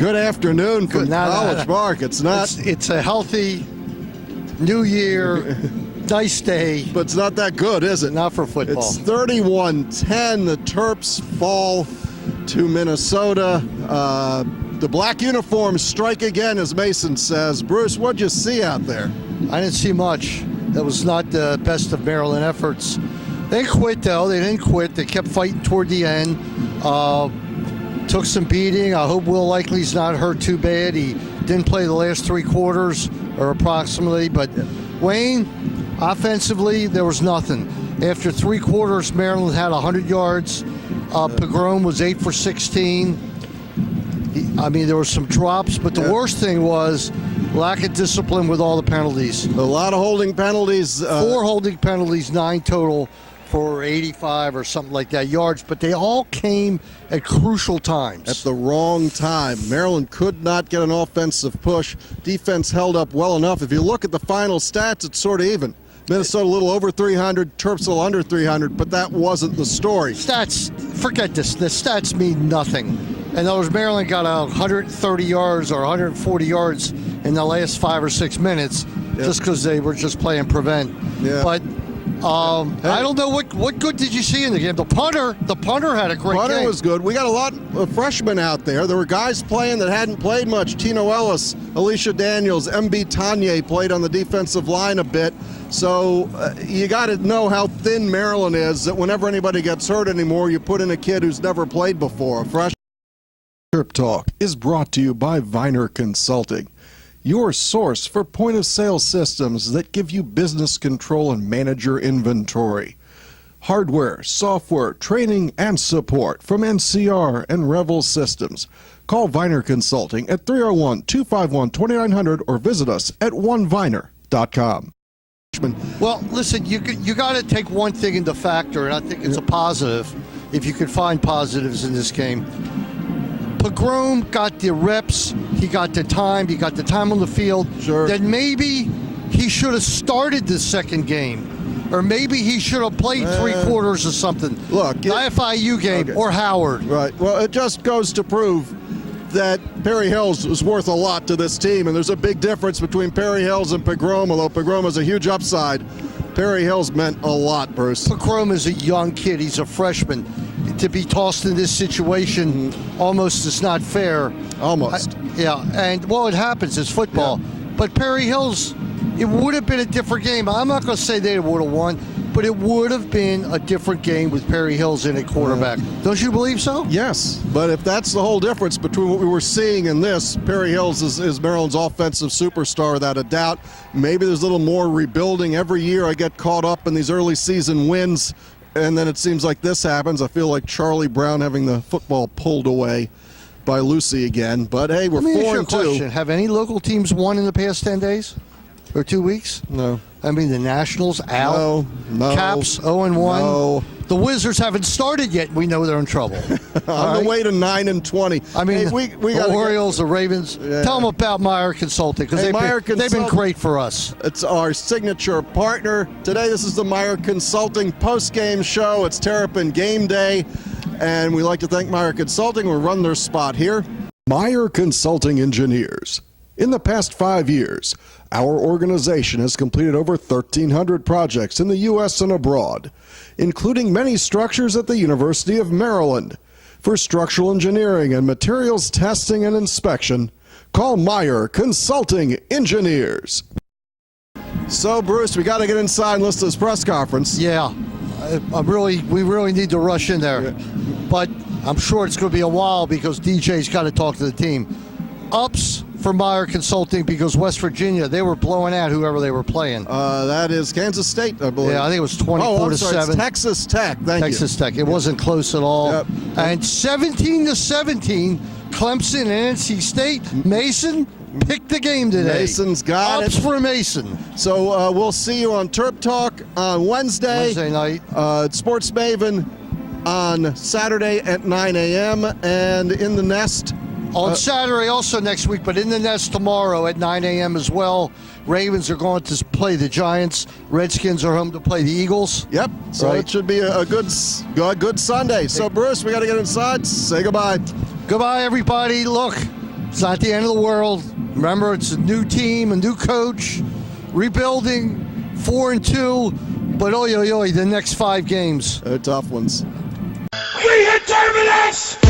Good afternoon from College Park. It's not. It's a healthy New Year, nice day. But it's not that good, is it? Not for football. It's 31-10. The Terps fall to Minnesota. The black uniforms strike again, as Mason says. Bruce, what'd you see out there? I didn't see much. That was not the best of Maryland efforts. They didn't quit, though. They didn't quit. They kept fighting toward the end. Took some beating. I hope Will Likely's not hurt too bad. He didn't play the last 3 quarters, or approximately. But Wayne, offensively, there was nothing. After 3 quarters, Maryland had 100 yards. Pogrom was 8 for 16. There were some drops, but the worst thing was lack of discipline with all the penalties. A lot of holding penalties. 4 holding penalties, 9 total for 85 or something like that yards, but they all came at crucial times. At the wrong time. Maryland could not get an offensive push. Defense held up well enough. If you look at the final stats, it's sort of even. Minnesota a little over 300, Terps a little under 300, but that wasn't the story. Stats, forget this. The stats mean nothing. In other words, Maryland got 130 yards or 140 yards in the last 5 or 6 minutes just because they were just playing prevent. Yeah. But I don't know what good did you see in the game. The punter had a great game. Punter was good. We got a lot of freshmen out there. There were guys playing that hadn't played much. Tino Ellis, Alicia Daniels, MB Tanye played on the defensive line a bit. So you got to know how thin Maryland is, that whenever anybody gets hurt anymore, you put in a kid who's never played before. A freshman. Terptalk is brought to you by Viner Consulting, your source for point-of-sale systems that give you business control and manage your inventory. Hardware, software, training, and support from NCR and Revel Systems. Call Viner Consulting at 301-251-2900 or visit us at oneviner.com. Well, listen, you got to take one thing into factor, and I think it's a positive, if you could find positives in this game. Pogrom got the reps, he got the time on the field. Sure. Then maybe he should have started the second game. Or maybe he should have played 3 quarters or something. Look. The FIU game or Howard. Right. Well, it just goes to prove that Perry Hills is worth a lot to this team, and there's a big difference between Perry Hills and Pogrom, although Pogrom has a huge upside. Perry Hills meant a lot, Bruce. Pogrom is a young kid. He's a freshman. To be tossed in this situation almost is not fair. Almost. It happens. It's football. Yeah. But Perry Hills, it would have been a different game. I'm not going to say they would have won, but it would have been a different game with Perry Hills in at quarterback. Don't you believe so? Yes, but if that's the whole difference between what we were seeing and this, Perry Hills is Maryland's offensive superstar without a doubt. Maybe there's a little more rebuilding. Every year I get caught up in these early season wins, and then it seems like this happens. I feel like Charlie Brown having the football pulled away by Lucy again. But hey, we're 4-2. Have any local teams won in the past 10 days or 2 weeks? No. The Nationals out. No. Caps 0-1. No. The Wizards haven't started yet. We know they're in trouble. On the way to 9-20. We got the Orioles, the Ravens. Yeah. Tell them about Meyer Consulting, because they've been great for us. It's our signature partner. Today, this is the Meyer Consulting post-game show. It's Terrapin Game Day, and we like to thank Meyer Consulting. We'll run their spot here. Meyer Consulting Engineers. In the past 5 years, our organization has completed over 1,300 projects in the U.S. and abroad, including many structures at the University of Maryland. For structural engineering and materials testing and inspection, call Meyer Consulting Engineers. So, Bruce, we got to get inside and listen to this press conference. Yeah, we really need to rush in there. Yeah. But I'm sure it's going to be a while because DJ's got to talk to the team. Ups for Meyer Consulting because West Virginia, they were blowing out whoever they were playing. That is Kansas State, I believe. Yeah, I think it was 24-7. It's Texas Tech. Thank you. Texas Tech. It wasn't close at all. Yep. And 17-17, Clemson and NC State. Mason picked the game today. Mason's got Ups for Mason. So we'll see you on Terptalk on Wednesday night. Sports Maven on Saturday at 9 a.m. and in the Nest. On Saturday also next week, but in the Nest tomorrow at 9 a.m. as well. Ravens are going to play the Giants. Redskins are home to play the Eagles. Yep. So It should be a good Sunday. So, Bruce, we got to get inside. Say goodbye. Goodbye, everybody. Look, It's not the end of the world. Remember, it's a new team, a new coach, rebuilding, 4-2. But the next 5 games. They're tough ones. We hit Terminus!